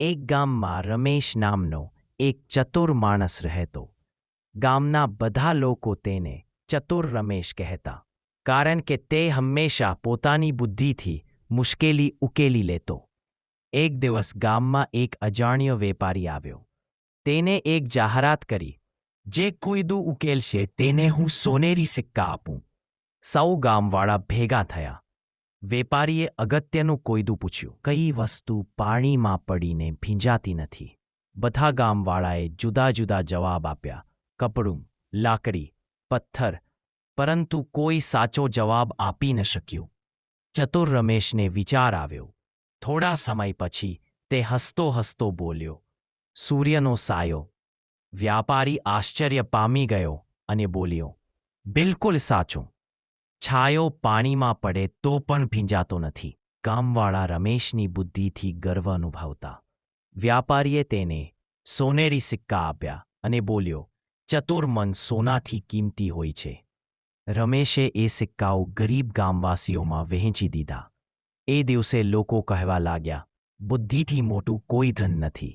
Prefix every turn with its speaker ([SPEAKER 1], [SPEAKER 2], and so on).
[SPEAKER 1] એક ગામમાં રમેશ નામનો એક ચતુર માણસ રહેતો. ગામના બધા લોકો તેને ચતુર રમેશ કહેતા, કારણ કે તે હંમેશા પોતાની બુદ્ધિથી મુશ્કેલી ઉકેલી લેતો. એક દિવસ ગામમાં એક અજાણ્યો વેપારી આવ્યો. તેને એક જાહેરાત કરી, જે કોઈદું ઉકેલશે તેને હું સોનેરી સિક્કા આપું. સૌ ગામવાળા ભેગા થયા. વેપારીએ અગત્યનું કોયદું પૂછ્યું, કઈ વસ્તુ પાણીમાં પડીને ભીંજાતી નથી? બધા ગામવાળાએ જુદા જુદા જવાબ આપ્યા, કપડું, લાકડી, પથ્થર, પરંતુ કોઈ સાચો જવાબ આપી ન શક્યું. ચતુર રમેશને વિચાર આવ્યો. થોડા સમય પછી તે હસતો હસતો બોલ્યો, સૂર્યનો સાયો. વ્યાપારી આશ્ચર્ય પામી ગયો અને બોલ્યો, બિલકુલ સાચું. છાયો પાણીમાં પડે તો પણ ભીંજાતો નથી. ગામવાળા રમેશની બુદ્ધિથી ગર્વ અનુભવતા. વ્યાપારીએ તેને સોનેરી સિક્કા આપ્યા અને બોલ્યો, ચતુર મન સોનાથી કિંમતી હોય છે. રમેશે એ સિક્કાઓ ગરીબ ગામવાસીઓમાં વહેંચી દીધા. એ દિવસે લોકો કહેવા લાગ્યા, બુદ્ધિથી મોટું કોઈ ધન નથી.